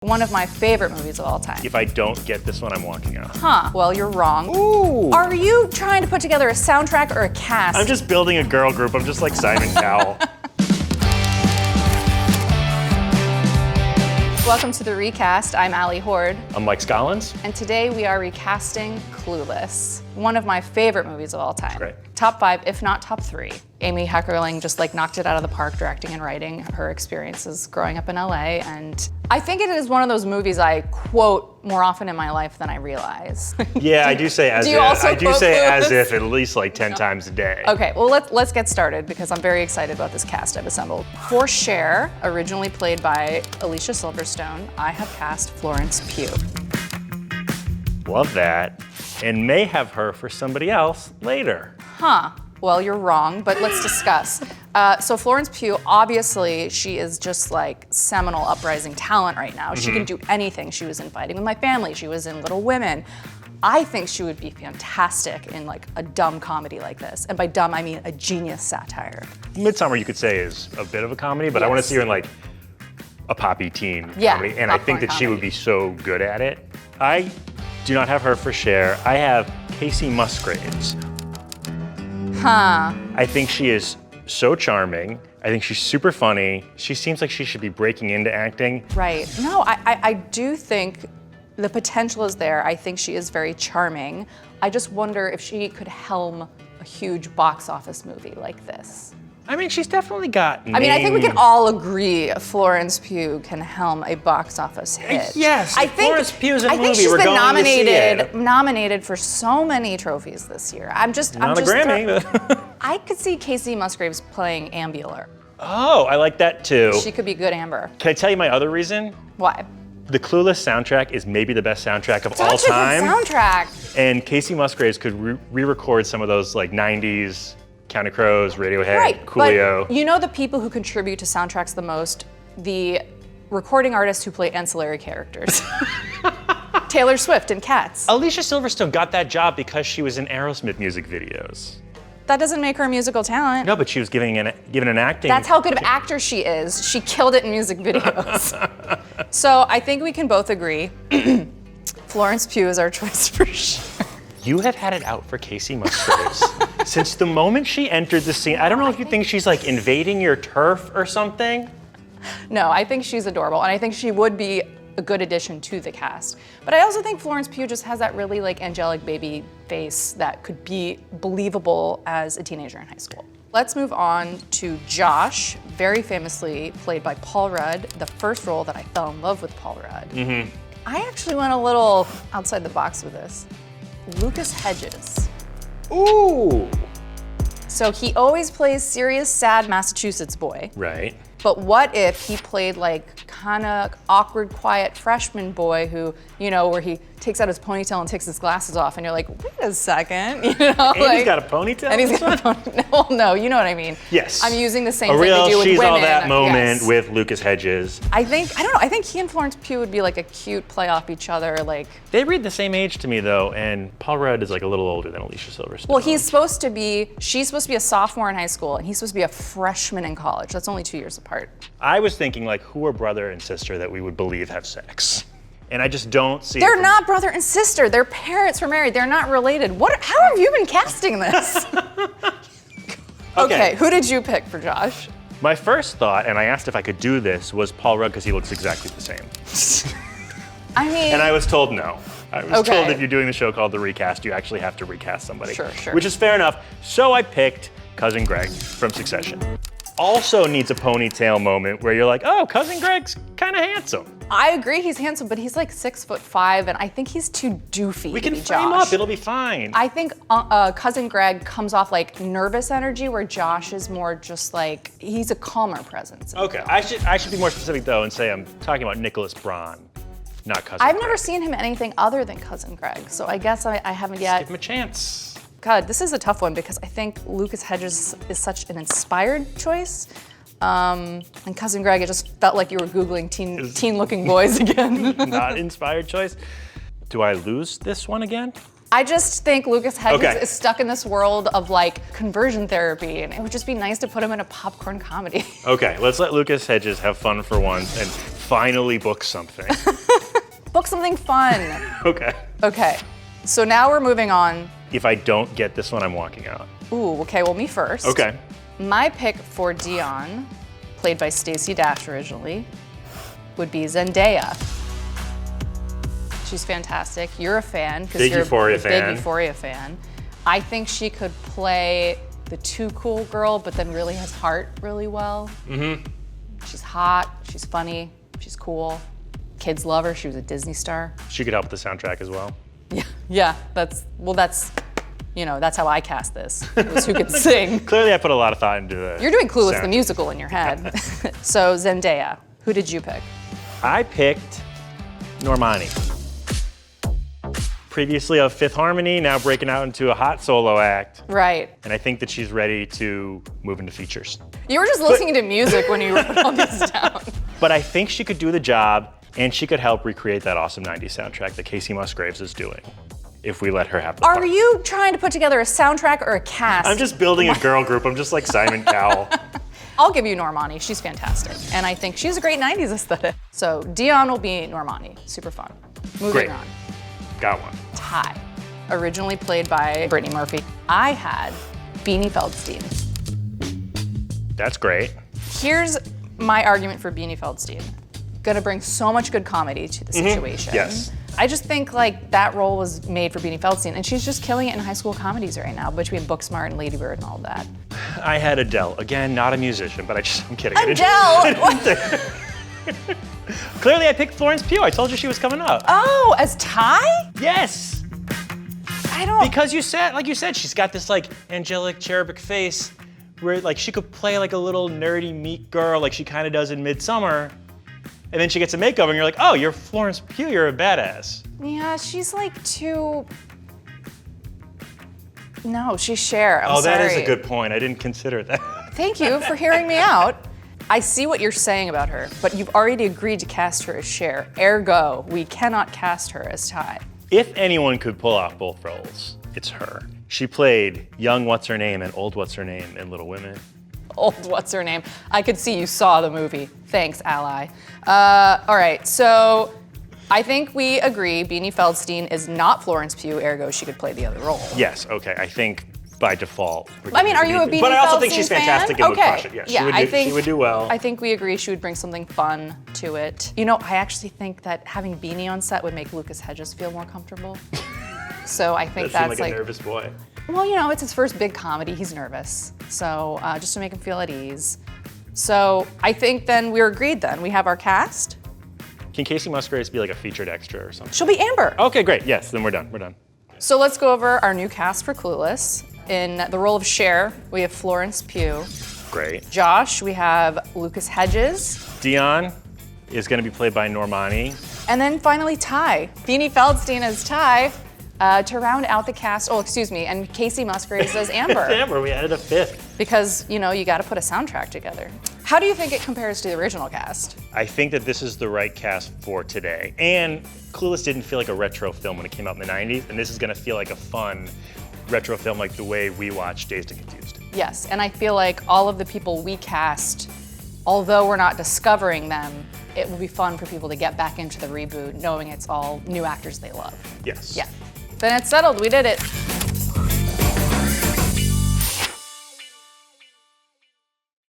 One of my favorite movies of all time. If I don't get this one, I'm walking out. Huh, well, you're wrong. Ooh. Are you trying to put together a soundtrack or a cast? I'm just building a girl group. I'm just like Simon Cowell. Welcome to the Recast. I'm Ally Hord. I'm Mike Scollins. And today we are recasting Clueless, one of my favorite movies of all time. Great. Top 5, if not top 3. Amy Heckerling just knocked it out of the park directing and writing her experiences growing up in LA. And I think it is one of those movies I quote more often in my life than I realize. Yeah, I do say as do if. you also I do quote say Clueless? as if at least like 10 times a day. Okay, well let's get started because I'm very excited about this cast I've assembled. For Cher, originally played by Alicia Silverstone, I have cast Florence Pugh. Love that. And may have her for somebody else later. Huh. Well, you're wrong, but let's discuss. So Florence Pugh, obviously, she is just like seminal uprising talent right now. She can do anything. She was in Fighting With My Family. She was in Little Women. I think she would be fantastic in like a dumb comedy like this. And by dumb, I mean a genius satire. Midsummer, you could say, is a bit of a comedy, but I want to see her in like a poppy teen comedy. And I think that she would be so good at it. I do not have her for Cher. I have Kacey Musgraves. Huh. I think she is so charming. I think she's super funny. She seems like she should be breaking into acting. Right. No, I do think the potential is there. I think she is very charming. I just wonder if she could helm a huge box office movie like this. I mean, she's definitely got I mean, I think we can all agree Florence Pugh can helm a box office hit. Yes, Florence Pugh's in a movie, I think she's we're been going to see it. nominated for so many trophies this year. Not a Grammy. But I could see Kacey Musgraves playing Ambular. Oh, I like that too. She could be good Amber. Can I tell you my other reason? Why? The Clueless soundtrack is maybe the best soundtrack of all Such a time. good soundtrack. And Kacey Musgraves could re-record some of those like 90s Counting Crows, Radiohead, Right, Coolio. but you know the people who contribute to soundtracks the most? The recording artists who play ancillary characters. Taylor Swift and Cats. Alicia Silverstone got that job because she was in Aerosmith music videos. That doesn't make her a musical talent. No, but she was given an acting. That's how good of an actor she is. She killed it in music videos. So I think we can both agree Florence Pugh is our choice for sure. You have had it out for Kacey Musgraves. Since the moment she entered the scene, I don't know if you think she's like invading your turf or something. No, I think she's adorable, and I think she would be a good addition to the cast. But I also think Florence Pugh just has that really like angelic baby face that could be believable as a teenager in high school. Let's move on to Josh, very famously played by Paul Rudd, the first role that I fell in love with Paul Rudd. I actually went a little outside the box with this. Lucas Hedges. Ooh. So he always plays serious, sad Massachusetts boy. Right. But what if he played like kind of awkward, quiet freshman boy who, you know, where he takes out his ponytail and takes his glasses off and you're like, wait a second, you know? And he's got a ponytail? And he's got a ponytail. No, you know what I mean. Yes. I'm using the same A thing real to do with She's women. All That moment Yes. with Lucas Hedges. I don't know, I think he and Florence Pugh would be like a cute play off each other, like. They read the same age to me though, and Paul Rudd is like a little older than Alicia Silverstone. Well, she's supposed to be a sophomore in high school and he's supposed to be a freshman in college. That's only 2 years apart. I was thinking like, who are brother and sister that we would believe have sex? And I just don't see They're not brother and sister. Their parents were married. They're not related. How have you been casting this? Okay, who did you pick for Josh? My first thought, and I asked if I could do this, was Paul Rudd because he looks exactly the same. I mean. And I was told no. I was Okay. told if you're doing the show called The Recast, you actually have to recast somebody. Sure. Which is fair enough. So I picked Cousin Greg from Succession. Also needs a ponytail moment where you're like, oh, Cousin Greg's kind of handsome. I agree he's handsome, but he's like 6'5", and I think he's too doofy We to can be frame Josh. up, it'll be fine. I think Cousin Greg comes off like nervous energy, where Josh is more just like, he's a calmer presence. Okay, I should be more specific though and say I'm talking about Nicholas Braun, not Cousin I've Greg. never seen him in anything other than Cousin Greg, so I guess I haven't yet. Give him a chance. God, this is a tough one because I think Lucas Hedges is such an inspired choice. And Cousin Greg, it just felt like you were Googling teen-looking boys again. Not inspired choice. Do I lose this one again? I just think Lucas Hedges Okay. is stuck in this world of like conversion therapy, and it would just be nice to put him in a popcorn comedy. Okay, let's let Lucas Hedges have fun for once and finally book something. Book something fun. Okay. Okay, so now we're moving on. If I don't get this one, I'm walking out. Ooh, okay, well, me first. Okay. My pick for Dion, played by Stacey Dash originally, would be Zendaya. She's fantastic. You're a fan because you're Euphoria a fan. big Euphoria fan. I think she could play the too cool girl, but then really has heart really well. Mm-hmm. She's hot, she's funny, she's cool. Kids love her, she was a Disney star. She could help with the soundtrack as well. Yeah, that's how I cast this. It was who could sing. Clearly I put a lot of thought into the You're doing Clueless sound. the musical in your head. So Zendaya, who did you pick? I picked Normani. Previously of Fifth Harmony, now breaking out into a hot solo act. Right. And I think that she's ready to move into features. You were just listening to music when you wrote all these down. But I think she could do the job, and she could help recreate that awesome 90s soundtrack that Kacey Musgraves is doing, if we let her have the Are part. you trying to put together a soundtrack or a cast? I'm just building a girl group. I'm just like Simon Cowell. I'll give you Normani. She's fantastic. And I think she's a great 90s aesthetic. So Dion will be Normani. Super fun. Moving Great. on. Got one. Ty, originally played by Brittany Murphy. I had Beanie Feldstein. That's great. Here's my argument for Beanie Feldstein. Gonna bring so much good comedy to the situation. Yes. I just think like that role was made for Beanie Feldstein, and she's just killing it in high school comedies right now, between Booksmart and Lady Bird and all of that. I had Adele. Again, not a musician, but I'm kidding. Adele! Clearly I picked Florence Pugh. I told you she was coming up. Oh, as Ty? Yes. I don't. Because like you said, she's got this like angelic cherubic face where like she could play like a little nerdy meek girl like she kind of does in Midsummer. And then she gets a makeover and you're like, oh, you're Florence Pugh, you're a badass. Yeah, she's like too. No, she's Cher. I'm Oh, that is sorry. a good point. I didn't consider that. Thank you for hearing me out. I see what you're saying about her, but you've already agreed to cast her as Cher. Ergo, we cannot cast her as Ty. If anyone could pull off both roles, it's her. She played young what's-her-name and old what's-her-name in Little Women. Old what's her name? I could see you saw the movie. Thanks, Ally. All right, so I think we agree Beanie Feldstein is not Florence Pugh, ergo she could play the other role. Yes, okay, I think by default. I mean, are you a Beanie Feldstein fan? But I also think she's fantastic and would crush it. Yes, Yeah, she would do well. I think we agree she would bring something fun to it. You know, I actually think that having Beanie on set would make Lucas Hedges feel more comfortable. So I think That that's seemed like a nervous boy. Well, you know, it's his first big comedy. He's nervous. So just to make him feel at ease. So I think then we're agreed then. We have our cast. Can Kacey Musgraves be like a featured extra or something? She'll be Amber. Okay, great. Yes, then we're done. We're done. So let's go over our new cast for Clueless. In the role of Cher, we have Florence Pugh. Great. Josh, we have Lucas Hedges. Dion is going to be played by Normani. And then finally Ty. Beanie Feldstein as Ty. To round out the cast, and Kacey Musgraves as Amber. Amber, we added a fifth. Because, you know, you gotta put a soundtrack together. How do you think it compares to the original cast? I think that this is the right cast for today. And Clueless didn't feel like a retro film when it came out in the 90s, and this is gonna feel like a fun retro film like the way we watch Dazed and Confused. Yes, and I feel like all of the people we cast, although we're not discovering them, it will be fun for people to get back into the reboot knowing it's all new actors they love. Yes. Yeah. Then it's settled, we did it.